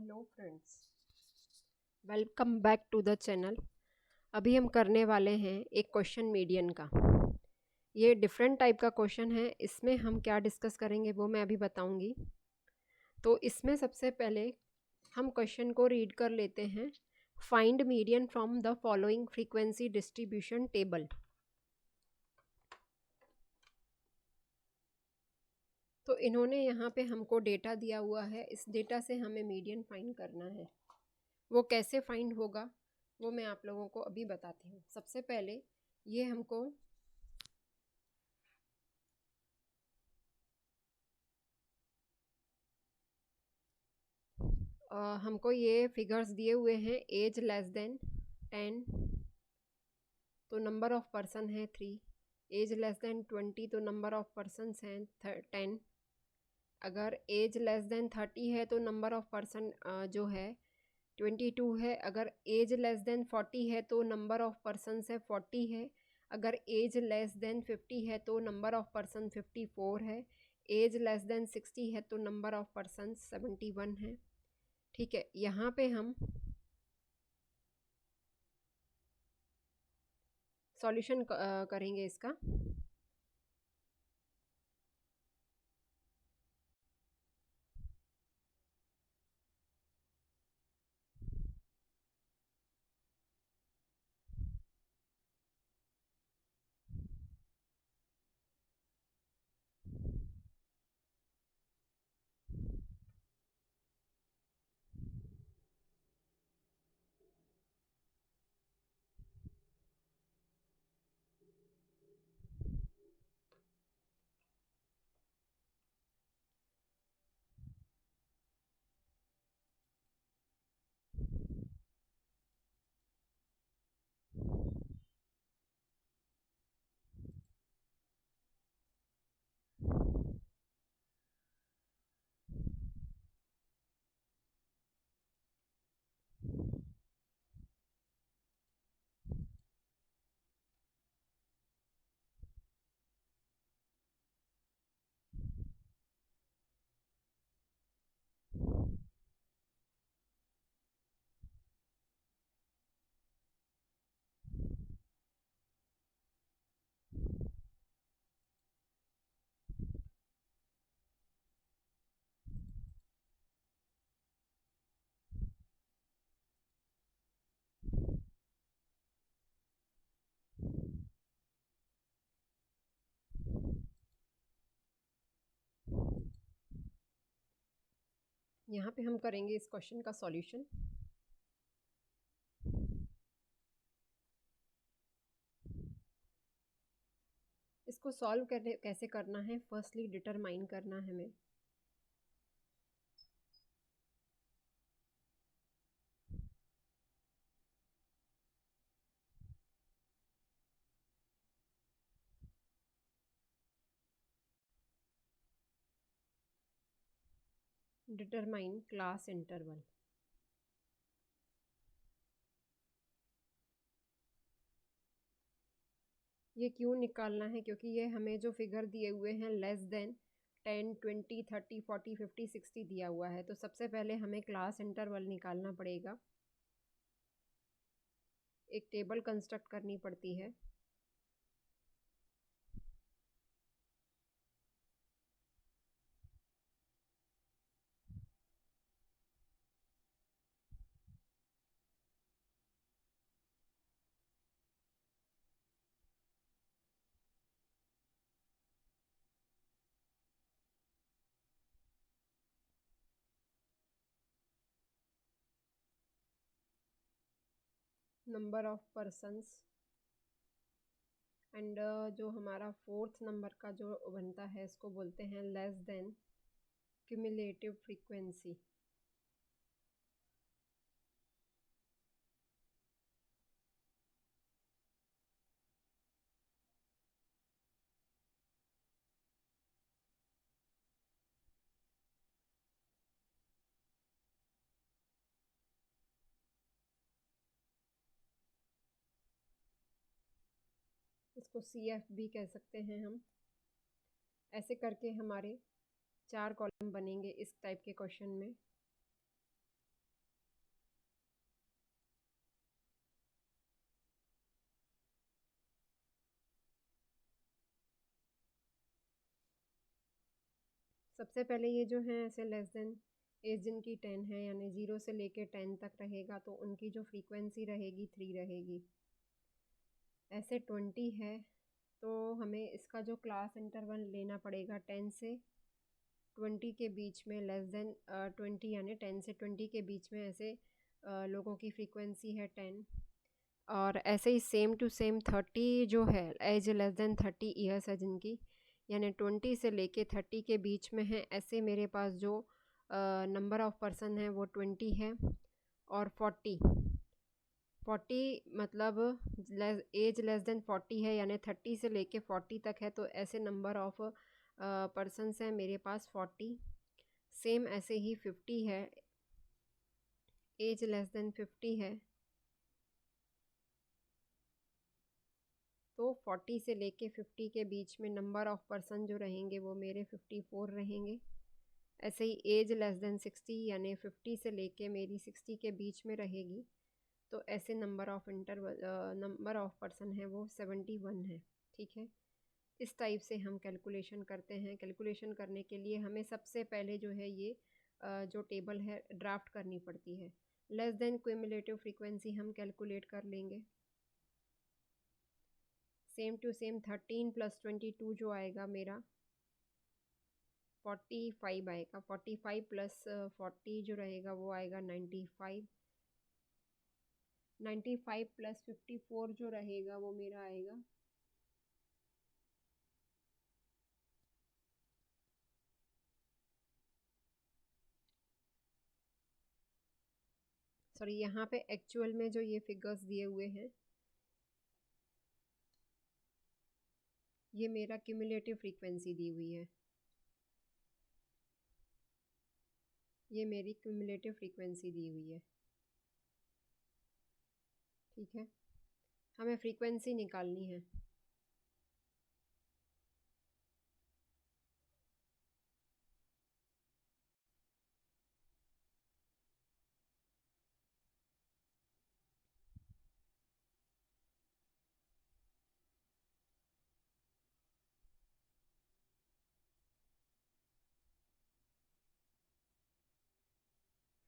Hello friends, welcome back to the channel. अभी हम करने वाले हैं एक क्वेश्चन मीडियन का। ये डिफरेंट टाइप का क्वेश्चन है। इसमें हम क्या डिस्कस करेंगे वो मैं अभी बताऊंगी। तो इसमें सबसे पहले हम क्वेश्चन को रीड कर लेते हैं। Find median from the following frequency distribution table. तो इन्होंने यहाँ पे हमको डेटा दिया हुआ है। इस डेटा से हमें मीडियन फाइंड करना है। वो कैसे फाइंड होगा वो मैं आप लोगों को अभी बताती हूँ। सबसे पहले ये हमको ये फिगर्स दिए हुए हैं। एज लेस देन 10 तो नंबर ऑफ पर्सन है 3। एज लेस देन 20 तो नंबर ऑफ पर्सनस हैं 10। अगर एज लेस देन 30 है तो नंबर ऑफ पर्सन जो है 22 है। अगर एज लेस देन 40 है तो नंबर ऑफ पर्सनस है 40 है। अगर एज लेस देन 50 है तो नंबर ऑफ पर्सन 54 है। एज लेस देन 60 है तो नंबर ऑफ पर्सन 71 है। ठीक है, यहाँ पे हम सॉल्यूशन करेंगे इसका। यहाँ पे हम करेंगे इस क्वेश्चन का सॉल्यूशन। इसको सॉल्व करने कैसे करना है, फर्स्टली डिटरमाइन करना है हमें। Determine class interval. ये क्यों निकालना है? क्योंकि ये हमें जो फिगर दिए हुए हैं लेस देन 10, 20, 30, 40, 50, 60 दिया हुआ है। तो सबसे पहले हमें क्लास इंटरवल निकालना पड़ेगा। एक टेबल कंस्ट्रक्ट करनी पड़ती है। नंबर ऑफ पर्सन्स एंड जो हमारा फोर्थ नंबर का जो बनता है इसको बोलते हैं लेस देन क्यूमुलेटिव फ्रीक्वेंसी। इसको CF भी कह सकते हैं हम। ऐसे करके हमारे 4 कॉलम बनेंगे इस टाइप के क्वेश्चन में। सबसे पहले ये जो है ऐसे लेस देन एज जिनकी 10 है यानी 0 से लेके 10 तक रहेगा तो उनकी जो फ्रीक्वेंसी रहेगी 3 रहेगी। ऐसे 20 है तो हमें इसका जो क्लास इंटरवल लेना पड़ेगा 10 से 20 के बीच में, लेस देन 20 यानी 10 से 20 के बीच में ऐसे लोगों की फ्रीक्वेंसी है 10। और ऐसे ही सेम टू सेम 30 जो है एज लेस देन 30 ईयर्स है जिनकी, यानी 20 से लेके 30 के बीच में है, ऐसे मेरे पास जो नंबर ऑफ़ पर्सन है वो 20 है। और 40 मतलब एज लेस देन 40 है यानी 30 से लेके 40 तक है, तो ऐसे नंबर ऑफ़ पर्सन्स हैं मेरे पास 40। सेम ऐसे ही 50 है, एज लेस देन 50 है तो 40 से लेके 50 के बीच में नंबर ऑफ़ पर्सन जो रहेंगे वो मेरे 54 रहेंगे। ऐसे ही एज लेस देन 60 यानी 50 से लेके मेरी 60 के बीच में रहेगी, तो ऐसे नंबर ऑफ़ पर्सन है वो 71 है। ठीक है, इस टाइप से हम कैलकुलेशन करते हैं। कैलकुलेशन करने के लिए हमें सबसे पहले जो है ये जो टेबल है ड्राफ्ट करनी पड़ती है। लेस देन क्यूमुलेटिव फ्रीक्वेंसी हम कैलकुलेट कर लेंगे। सेम टू सेम 13 + 22 जो आएगा मेरा 45 आएगा। 45 + 40 जो रहेगा वो आएगा 95। 95 + 54 जो रहेगा वो मेरा आएगा सॉरी, यहाँ पे एक्चुअल में जो ये फिगर्स दिए हुए हैं ये मेरा क्यूमुलेटिव फ्रीक्वेंसी दी हुई है, ये मेरी क्यूमुलेटिव फ्रीक्वेंसी दी हुई है। ठीक है, हमें फ्रीक्वेंसी निकालनी है।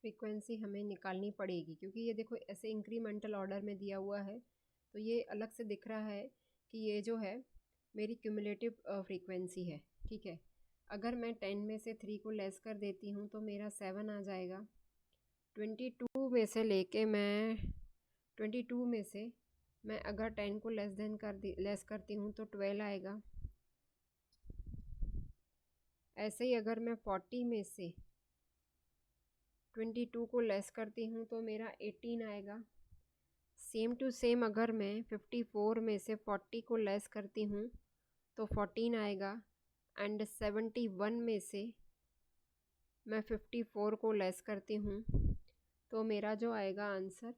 फ्रीक्वेंसी हमें निकालनी पड़ेगी क्योंकि ये देखो ऐसे इंक्रीमेंटल ऑर्डर में दिया हुआ है, तो ये अलग से दिख रहा है कि ये जो है मेरी क्यूमुलेटिव फ्रीक्वेंसी है। ठीक है, अगर मैं 10 में से 3 को लेस कर देती हूँ तो मेरा 7 आ जाएगा। 22 में से लेके मैं 22 में से मैं अगर 10 को लेस करती हूँ तो 12 आएगा। ऐसे ही अगर मैं 40 में से 22 को लेस करती हूँ तो मेरा 18 आएगा। सेम टू सेम अगर मैं 54 में से 40 को लेस करती हूँ तो 14 आएगा। एंड 71 में से मैं 54 को लेस करती हूँ तो मेरा जो आएगा आंसर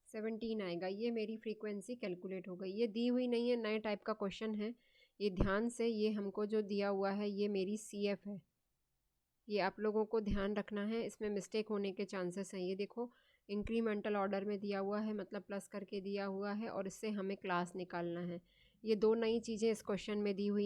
17 आएगा। ये मेरी फ्रीक्वेंसी कैलकुलेट हो गई। ये दी हुई नहीं है, नए टाइप का क्वेश्चन है, ये ध्यान से, ये हमको जो दिया हुआ है ये मेरी CF है, ये आप लोगों को ध्यान रखना है, इसमें मिस्टेक होने के चांसेस हैं। ये देखो इंक्रीमेंटल ऑर्डर में दिया हुआ है, मतलब प्लस करके दिया हुआ है, और इससे हमें क्लास निकालना है। ये दो नई चीज़ें इस क्वेश्चन में दी हुई